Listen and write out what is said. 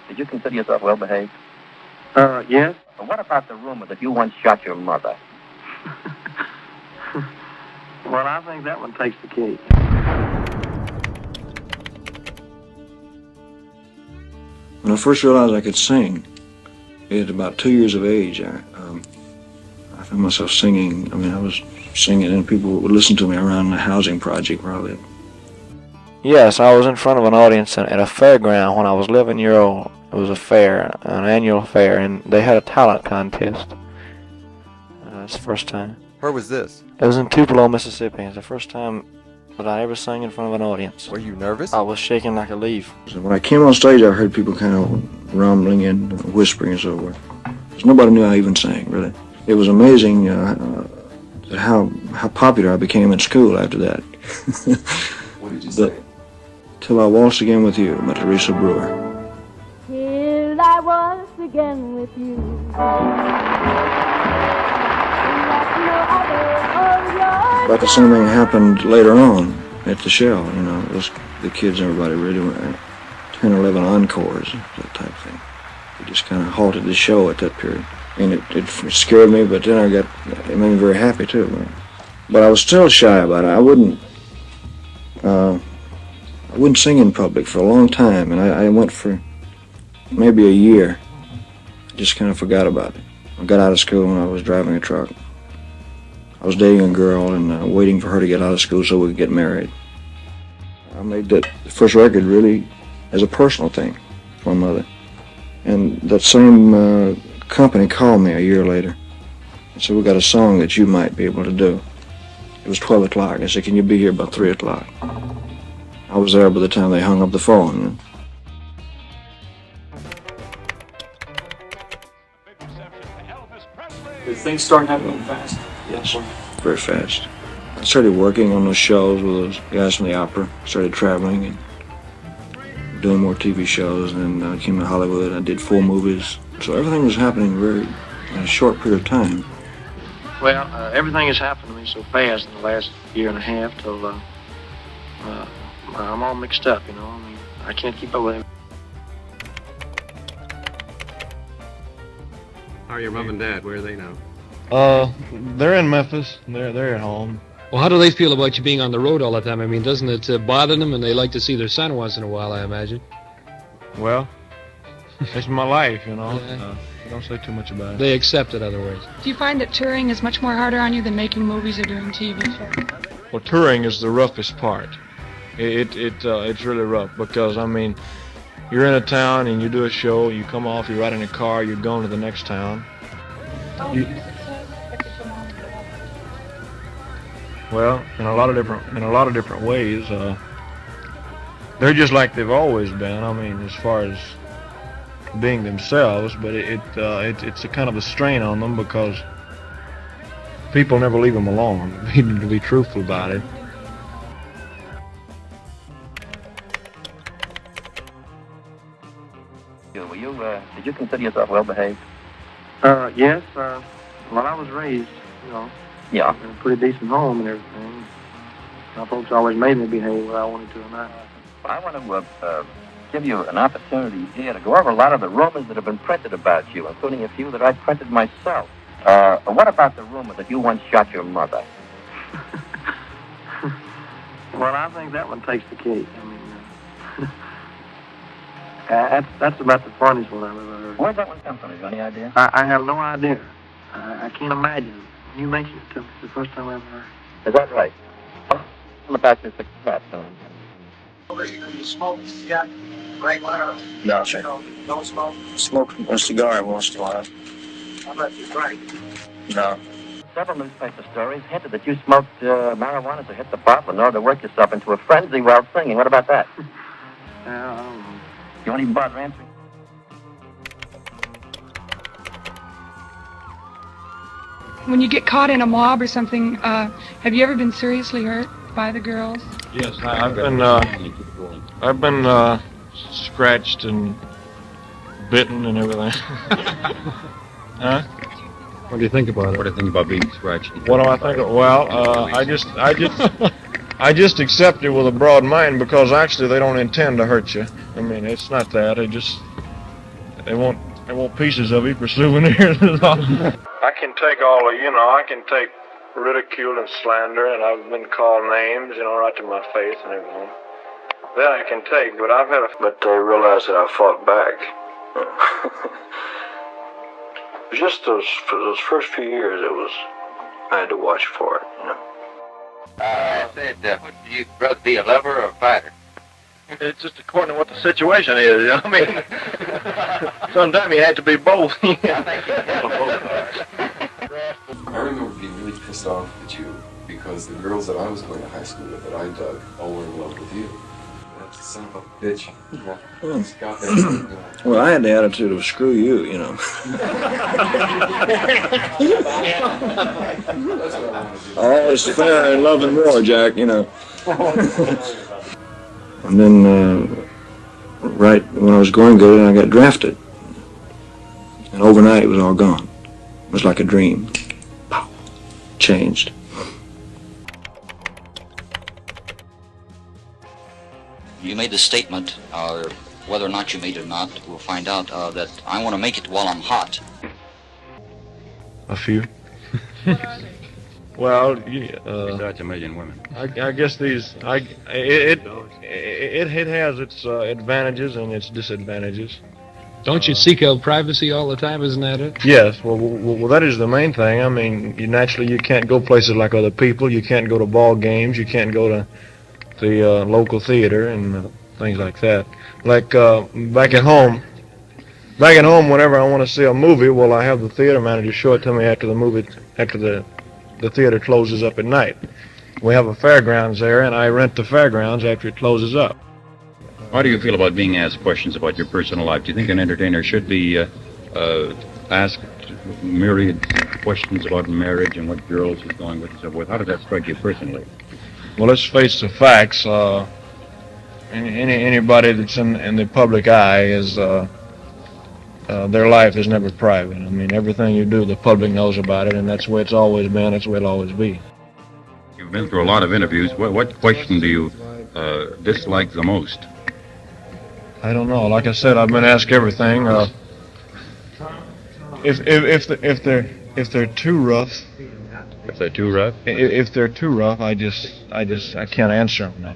did you consider yourself well behaved? Yes. What about the rumor that you once shot your mother? Well, I think that one takes the cake. When I first realized I could sing, at about 2 years of age, I found myself singing. I mean, I was singing and people would listen to me around the housing project where I lived. Yes, I was in front of an audience at a fairground when I was 11 years old. It was a fair, an annual fair, and they had a talent contest. It's the first time. Where was this? It was in Tupelo, Mississippi. It's the first time that I ever sang in front of an audience. Were you nervous? I was shaking like a leaf. So when I came on stage, I heard people kind of rumbling and whispering and so forth. Because nobody knew I even sang, really. It was amazing how popular I became in school after that. What did you say? Till I waltzed again with you, by Teresa Brewer. Till I waltzed again with you. About the same thing happened later on at the show. You know, the kids, everybody really went 10 or 11 encores, that type of thing. It just kind of halted the show at that period. And it scared me, but then it made me very happy too. But I was still shy about it. I wouldn't sing in public for a long time, and I went for maybe a year. I just kind of forgot about it. I got out of school and I was driving a truck. I was dating a girl and waiting for her to get out of school so we could get married. I made that first record really as a personal thing for my mother. And that same company called me a year later and said, "We got a song that you might be able to do." It was 12 o'clock. I said, "Can you be here about 3 o'clock?" I was there by the time they hung up the phone. Did things start happening fast? Yes, very fast. I started working on those shows with those guys from the opera. Started traveling and doing more TV shows, and then I came to Hollywood. I did 4 movies. So everything was happening in a short period of time. Well, everything has happened to me so fast in the last year and a half till I'm all mixed up, you know. I mean, I can't keep up with it. How are your mom and dad? Where are they now? They're in Memphis. They're at home. Well, how do they feel about you being on the road all the time? I mean, doesn't it bother them? And they like to see their son once in a while, I imagine. Well, it's my life, you know. Yeah. Don't say too much about it. They accept it, other ways. Do you find that touring is much more harder on you than making movies or doing TV shows? Well, touring is the roughest part. It's really rough because, I mean, you're in a town and you do a show, you come off, you ride in a car, you're going to the next town. Well, in a lot of different ways. They're just like they've always been. I mean, as far as being themselves, but it's a kind of a strain on them because people never leave them alone. To be truthful about it. Did you consider yourself well behaved? Yes. Well, I was raised, you know, Yeah. in a pretty decent home and everything. My folks always made me behave whether I wanted to or not. I want to give you an opportunity here to go over a lot of the rumors that have been printed about you, including a few that I printed myself. What about the rumor that you once shot your mother? Well, I think that one takes the cake. I mean, that's about the funniest one I've ever heard. Where'd that one come from? Have you any idea? I have no idea. I can't imagine. You mentioned it to me. It's the first time I ever heard. Is that right? Tell about your success, Tony. You smoke? Yeah. Regular? No, Don't smoke? Smoke a cigar once in a while. How about you drink? No. Several newspaper stories hinted that you smoked marijuana to hit the bottle in order to work yourself into a frenzy while singing. What about that? I don't know. You won't even bother answering? When you get caught in a mob or something, have you ever been seriously hurt by the girls? Yes, I've been scratched and bitten and everything. Huh? What do you think about it? What do you think about being scratched? What do I think of? Well, I I just accept it with a broad mind because actually they don't intend to hurt you. I mean, it's not that. They want pieces of you for souvenirs. I can take I can take ridicule and slander, and I've been called names, right to my face and everything. That I can take, but they realize that I fought back. Just for those first few years, I had to watch for it, I said, would you rather be a lover or a fighter? It's just according to what the situation is, I mean, sometimes you have to be both. I remember being really pissed off at you because the girls that I was going to high school with that I dug all were in love with you. That son of a bitch. Well, I had the attitude of screw you, All is fair in love and war, Jack, And then, right when I was going good, I got drafted. And overnight, it was all gone. It was like a dream. Pow. Changed. You made the statement, or whether or not you made it or not, we'll find out, that I want to make it while I'm hot. A few. Well, Besides a million women. I guess it has its advantages and its disadvantages. Don't you seek out privacy all the time? Isn't that it? Yes, well, that is the main thing. I mean, you can't go places like other people. You can't go to ball games. You can't go to the local theater and things like that. Like back at home, whenever I want to see a movie, well, I have the theater manager show it to me after the theater closes up at night. We have a fairgrounds there, and I rent the fairgrounds after it closes up. How do you feel about being asked questions about your personal life? Do you think an entertainer should be asked myriad questions about marriage and what girls he's going with and so forth? How does that strike you personally? Well, let's face the facts. Anybody that's in the public eye is their life is never private. I mean, everything you do, the public knows about it, and that's the way it's always been. That's the way it'll always be. You've been through a lot of interviews. What question do you dislike the most? I don't know. Like I said, I've been asked everything. If they're too rough. If they're too rough? If they're too rough, I can't answer them.